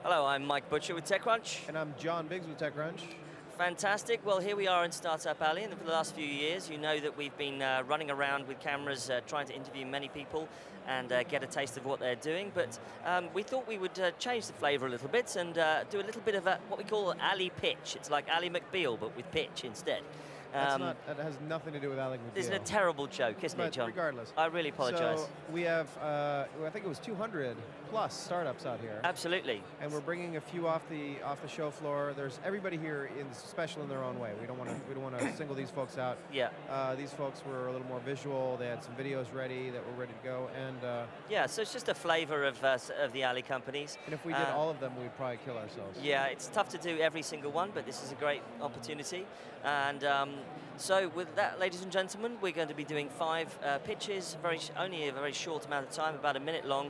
Hello, I'm Mike Butcher with TechCrunch. And I'm John Biggs with TechCrunch. Fantastic. Well, here we are in Startup Alley, and for the last few years, you know that we've been running around with cameras, trying to interview many people and get a taste of what they're doing. But we thought we would change the flavour a little bit and do a little bit of what we call alley pitch. It's like Ally McBeal, but with pitch instead. That has nothing to do with Ally McBeal. Isn't it a terrible joke, isn't it, John? Regardless. I really apologise. So we have, I think it was 200 plus startups out here. Absolutely. And we're bringing a few off the show floor. There's everybody here is special in their own way. We don't want to single these folks out. Yeah. These folks were a little more visual. They had some videos ready that were ready to go. And yeah, so it's just a flavour of the Alley companies. And if we did all of them, we'd probably kill ourselves. Yeah, it's tough to do every single one, but this is a great opportunity. And so with that, ladies and gentlemen, we're going to be doing 5 pitches, only a very short amount of time, about a minute long,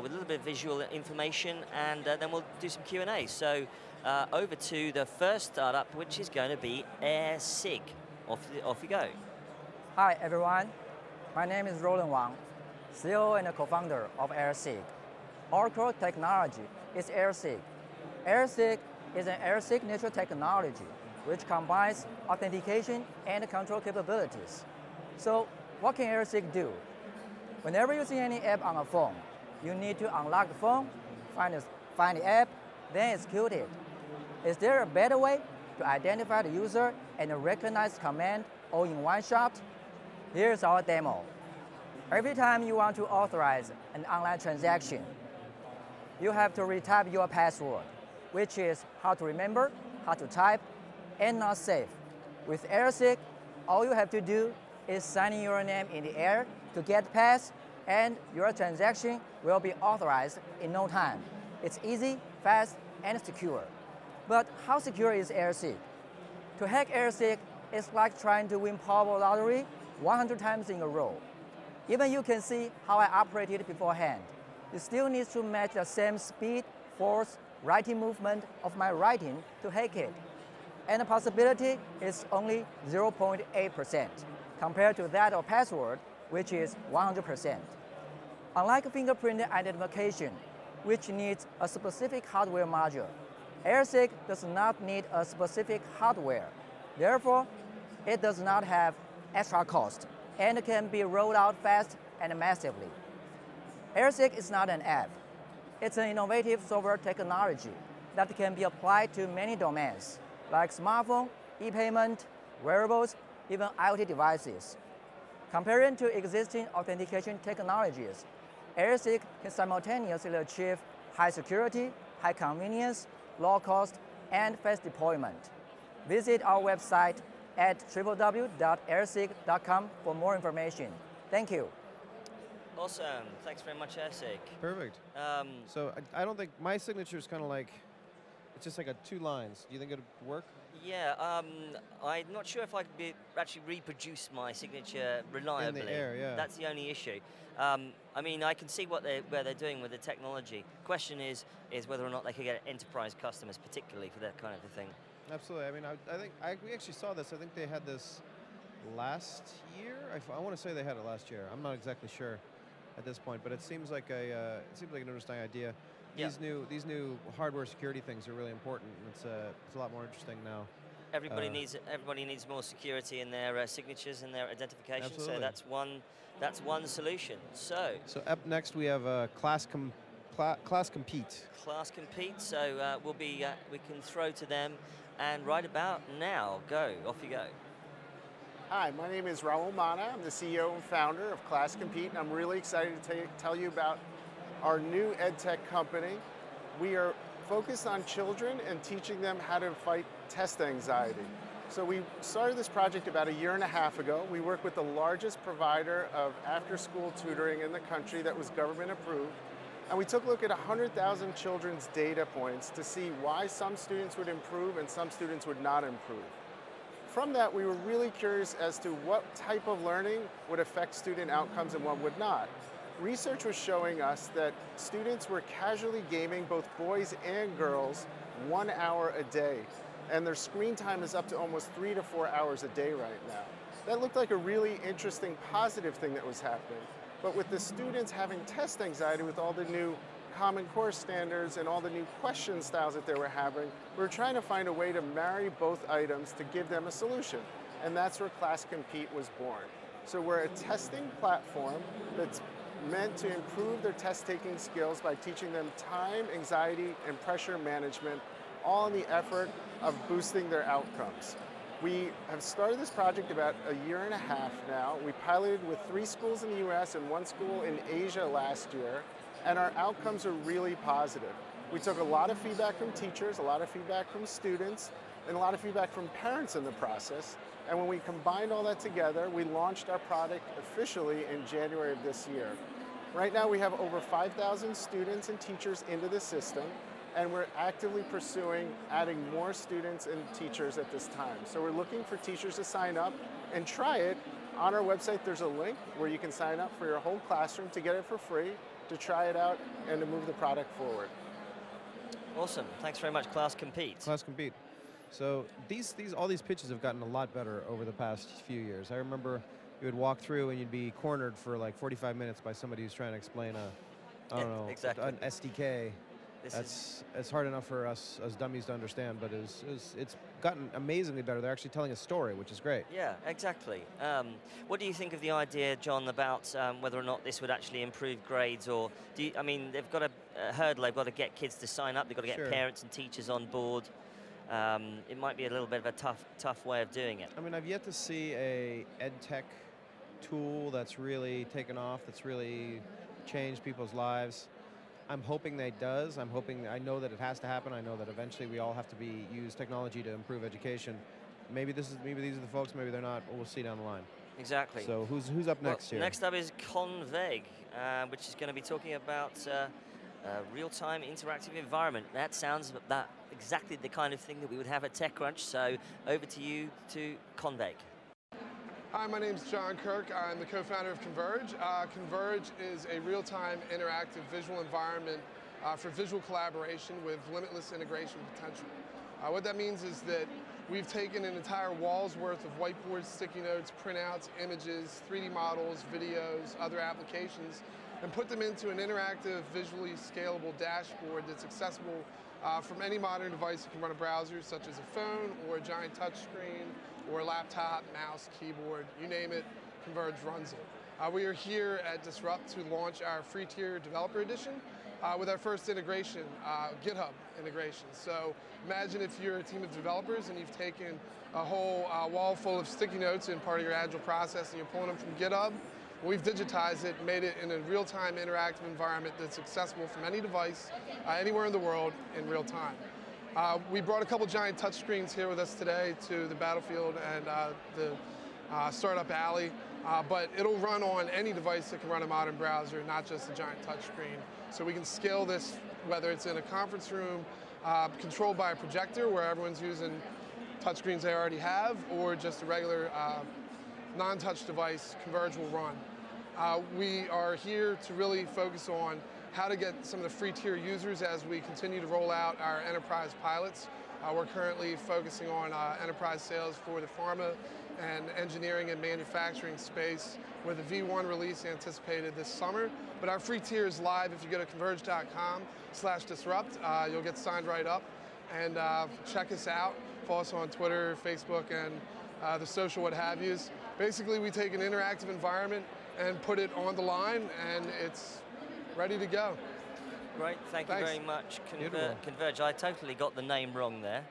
with a little bit of visual information, and then we'll do some Q&A. So over to the first startup, which is going to be AirSig. Off you go. Hi everyone, my name is Roland Wang, CEO and co-founder of AirSig. Our core technology is AirSig. AirSig is an air signature technology which combines authentication and control capabilities. So what can AirSig do? Whenever you see any app on a phone, you need to unlock the phone, find the app, then execute it. Is there a better way to identify the user and recognize command all in one shot? Here's our demo. Every time you want to authorize an online transaction, you have to retype your password, which is hard to remember, hard to type, and not safe. With AirSig, all you have to do is sign in your name in the air to get pass, and your transaction will be authorized in no time. It's easy, fast, and secure. But how secure is AirSig? To hack AirSig is like trying to win Powerball lottery 100 times in a row. Even you can see how I operated beforehand. You still need to match the same speed, force, writing movement of my writing to hack it. And the possibility is only 0.8% compared to that of password, which is 100%. Unlike fingerprint identification, which needs a specific hardware module, AirSig does not need a specific hardware. Therefore, it does not have extra cost and can be rolled out fast and massively. AirSig is not an app. It's an innovative software technology that can be applied to many domains, like smartphone, e-payment, wearables, even IoT devices. Comparing to existing authentication technologies, AirSig can simultaneously achieve high security, high convenience, low cost, and fast deployment. Visit our website at www.airsig.com for more information. Thank you. Awesome. Thanks very much, AirSig. Perfect. So I don't think my signature is kind of like, it's just like 2 lines. Do you think it would work? Yeah, I'm not sure if I could actually reproduce my signature reliably. In the air, yeah. That's the only issue. I mean, I can see where they're doing with the technology. Question is whether or not they could get enterprise customers, particularly for that kind of a thing. Absolutely. I mean, I think we actually saw this. I think they had this last year. I want to say they had it last year. I'm not exactly sure at this point, but it seems like an interesting idea. Yeah. These new hardware security things are really important, and it's a lot more interesting now. Everybody needs more security in their signatures and their identification. Absolutely. So that's one solution. So up next we have Class Compete. Class Compete. So we can throw to them, and right about now, off you go. Hi, my name is Raul Mana. I'm the CEO and founder of Class Compete, and I'm really excited to tell you about our new EdTech company. We are focused on children and teaching them how to fight test anxiety. So we started this project about 1.5 years ago. We work with the largest provider of after-school tutoring in the country that was government approved. And we took a look at 100,000 children's data points to see why some students would improve and some students would not improve. From that, we were really curious as to what type of learning would affect student outcomes and what would not. Research was showing us that students were casually gaming, both boys and girls, 1 hour a day. And their screen time is up to almost 3 to 4 hours a day right now. That looked like a really interesting, positive thing that was happening. But with the students having test anxiety with all the new Common Core standards and all the new question styles that they were having, we were trying to find a way to marry both items to give them a solution. And that's where Class Compete was born. So we're a testing platform that's meant to improve their test-taking skills by teaching them time, anxiety, and pressure management, all in the effort of boosting their outcomes. We have started this project about a year and a half now. We piloted with 3 schools in the US and 1 school in Asia last year, and our outcomes are really positive. We took a lot of feedback from teachers, a lot of feedback from students, and a lot of feedback from parents in the process. And when we combined all that together, we launched our product officially in January of this year. Right now we have over 5,000 students and teachers into the system, and we're actively pursuing adding more students and teachers at this time. So we're looking for teachers to sign up and try it. On our website there's a link where you can sign up for your whole classroom to get it for free, to try it out, and to move the product forward. Awesome, thanks very much, Class Compete. Class Compete. So all these pitches have gotten a lot better over the past few years. I remember you would walk through and you'd be cornered for like 45 minutes by somebody who's trying to explain I don't know, exactly. an SDK. It's hard enough for us as dummies to understand, but it's gotten amazingly better. They're actually telling a story, which is great. Yeah, exactly. What do you think of the idea, John, about whether or not this would actually improve grades, or I mean, they've got a hurdle. They've got to get kids to sign up. They've got to get parents and teachers on board. It might be a little bit of a tough way of doing it. I mean, I've yet to see a ed tech tool that's really taken off, that's really changed people's lives. I'm hoping that it does. I know that it has to happen. I know that eventually we all have to use technology to improve education. Maybe these are the folks, maybe they're not, but we'll see down the line. Exactly. So who's up next here? Next up is Converge, which is going to be talking about real-time interactive environment. That sounds exactly the kind of thing that we would have at TechCrunch. So over to you to Converge. Hi, my name is John Kirk. I'm the co-founder of Converge. Converge is a real-time interactive visual environment for visual collaboration with limitless integration potential. What that means is that we've taken an entire wall's worth of whiteboards, sticky notes, printouts, images, 3D models, videos, other applications, and put them into an interactive, visually scalable dashboard that's accessible from any modern device that can run a browser, such as a phone or a giant touchscreen, or a laptop, mouse, keyboard, you name it, Converge runs it. We are here at Disrupt to launch our free tier developer edition with our first integration, GitHub integration. So imagine if you're a team of developers and you've taken a whole wall full of sticky notes in part of your Agile process and you're pulling them from GitHub. We've digitized it, made it in a real-time interactive environment that's accessible from any device, anywhere in the world in real time. We brought a couple giant touchscreens here with us today to the Battlefield and the Startup Alley, but it'll run on any device that can run a modern browser, not just a giant touchscreen. So we can scale this, whether it's in a conference room, controlled by a projector where everyone's using touchscreens they already have, or just a regular non-touch device, Converge will run. We are here to really focus on how to get some of the free tier users as we continue to roll out our enterprise pilots. We're currently focusing on enterprise sales for the pharma and engineering and manufacturing space with a V1 release anticipated this summer. But our free tier is live. If you go to converge.com/disrupt, you'll get signed right up and check us out. Follow us on Twitter, Facebook, and the social what have yous. Basically, we take an interactive environment and put it on the line, and it's ready to go. Great, thank you very much, Converge. I totally got the name wrong there.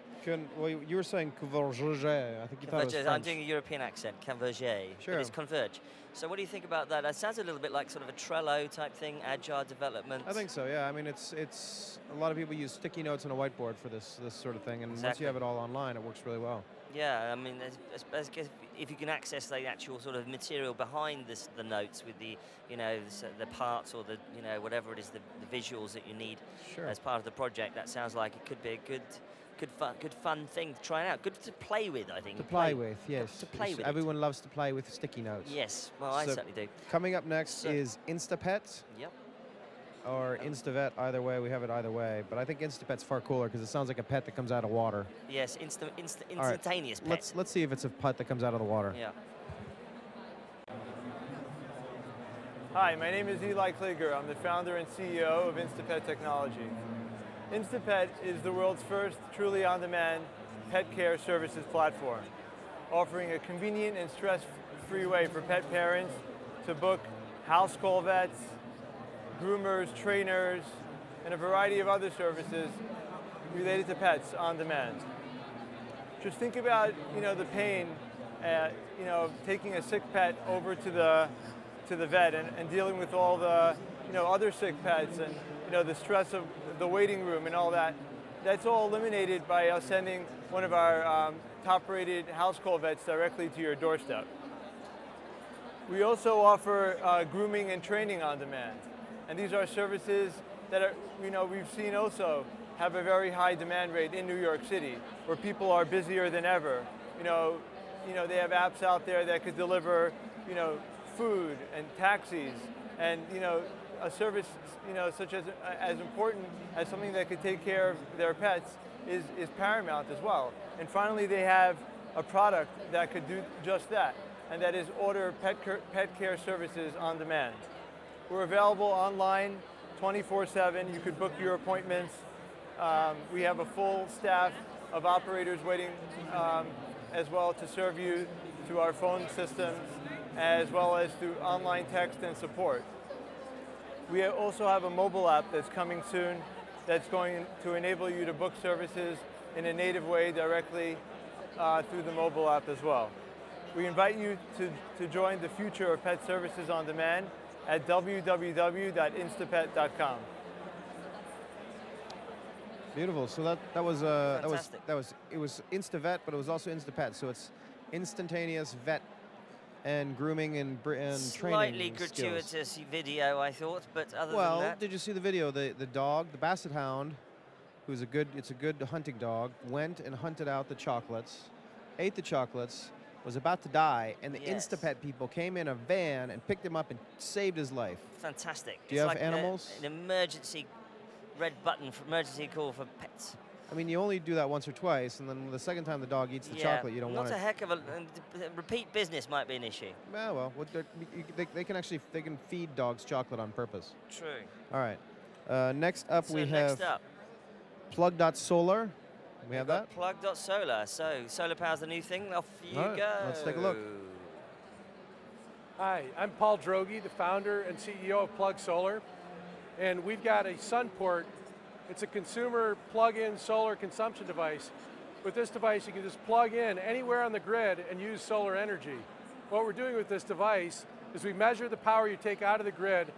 Well, you were saying Converge. I think you thought it was French. I'm doing a European accent, Converge. Sure. But it's Converge. So what do you think about that? That sounds a little bit like sort of a Trello type thing, agile development. I think so, yeah. I mean, it's a lot of people use sticky notes and a whiteboard for this sort of thing, and once you have it all online, it works really well. Yeah, I mean, if you can access the actual sort of material behind the notes with the, the parts or the, whatever it is, the visuals that you need as part of the project, that sounds like it could be a good fun thing to try out. Good to play with, I think. To play with, yes. To play with. Everyone loves to play with sticky notes. Yes, well, I certainly do. Coming up next is InstaPet. Yep. Or InstaVet, either way, we have it either way. But I think InstaPet's far cooler because it sounds like a pet that comes out of water. Yes, instantaneous pet. Let's see if it's a pet that comes out of the water. Yeah. Hi, my name is Eli Kliger. I'm the founder and CEO of InstaVet Technology. InstaVet is the world's first truly on-demand pet care services platform, offering a convenient and stress-free way for pet parents to book house call vets, groomers, trainers, and a variety of other services related to pets on demand. Just think about, the pain, taking a sick pet over to the vet and dealing with all the, other sick pets and, the stress of the waiting room and all that. That's all eliminated by us sending one of our top-rated house call vets directly to your doorstep. We also offer grooming and training on demand. And these are services that are, we've seen also have a very high demand rate in New York City, where people are busier than ever. They have apps out there that could deliver, food and taxis, and a service, such as important as something that could take care of their pets is paramount as well. And finally, they have a product that could do just that, and that is order pet care services on demand. We're available online 24/7. You could book your appointments. We have a full staff of operators waiting as well to serve you through our phone systems, as well as through online text and support. We also have a mobile app that's coming soon that's going to enable you to book services in a native way directly through the mobile app as well. We invite you to join the future of pet services on demand at www.instapet.com. Beautiful. So it was InstaVet, but it was also InstaPet. So it's instantaneous vet and grooming and training. Slightly gratuitous video, I thought, but other than that. Well, did you see the video? The dog, the Basset Hound, it's a good hunting dog, went and hunted out the chocolates, ate the chocolates, was about to die, and the InstaPet people came in a van and picked him up and saved his life. Fantastic. Do you have animals? An emergency red button for emergency call for pets. I mean, you only do that once or twice, and then the second time the dog eats the chocolate, you don't want it. Not a heck of a repeat business might be an issue. Yeah, well, they can feed dogs chocolate on purpose. True. All right. Next up, we have plug.solar. We have that? Plug.solar. So solar power's the new thing. Off you go. Let's take a look. Hi, I'm Paul Droege, the founder and CEO of Plug Solar, and we've got a SunPort. It's a consumer plug-in solar consumption device. With this device, you can just plug in anywhere on the grid and use solar energy. What we're doing with this device is we measure the power you take out of the grid,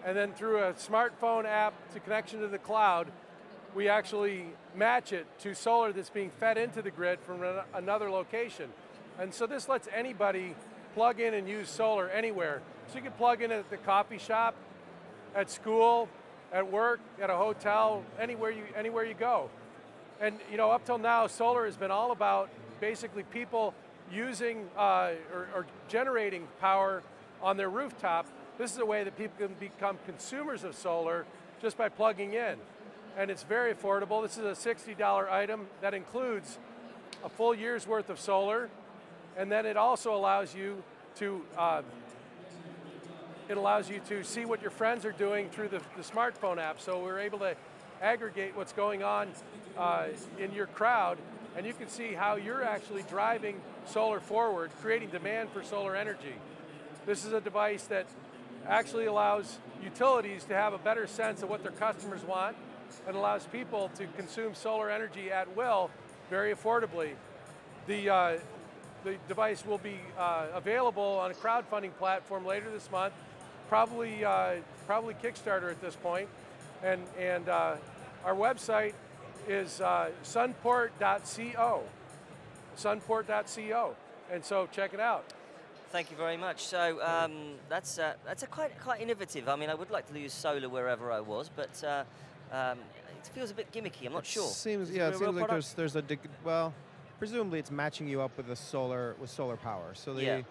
and then through a smartphone app to connection to the cloud, we actually match it to solar that's being fed into the grid from another location. And so this lets anybody plug in and use solar anywhere. So you can plug in at the coffee shop, at school, at work, at a hotel, anywhere you go. And up till now, solar has been all about basically people using or generating power on their rooftop. This is a way that people can become consumers of solar just by plugging in. And it's very affordable. This is a $60 item that includes a full year's worth of solar, and then it also allows you to see what your friends are doing through the smartphone app. So we're able to aggregate what's going on in your crowd, and you can see how you're actually driving solar forward, creating demand for solar energy. This is a device that actually allows utilities to have a better sense of what their customers want, and allows people to consume solar energy at will very affordably. The device will be available on a crowdfunding platform later this month, probably Kickstarter at this point, and our website is sunport.co, sunport.co, and so check it out. Thank you very much. So that's a quite innovative. I mean, I would like to use solar wherever I was, but it feels a bit gimmicky. I'm not sure. It seems like there's well, presumably it's matching you up with solar power. So the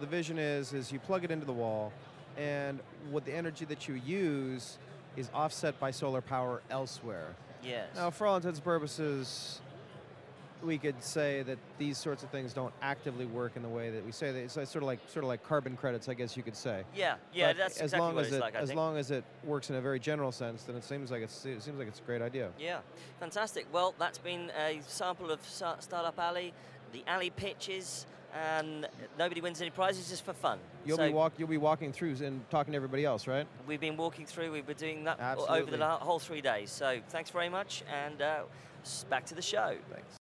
vision is you plug it into the wall, and what the energy that you use is offset by solar power elsewhere. Yes. Now, for all intents and purposes, we could say that these sorts of things don't actively work in the way that we say. That it's sort of like carbon credits, I guess you could say. Yeah, But that's as exactly long what as it's like, I as think. long as it works in a very general sense, then it seems like it's a great idea. Yeah, fantastic. Well, that's been a sample of Startup Alley, the Alley pitches, and nobody wins any prizes, just for fun. You'll be walking through and talking to everybody else, right? We've been walking through. We've been doing that over Absolutely. the whole 3 days. So thanks very much, and back to the show. Thanks.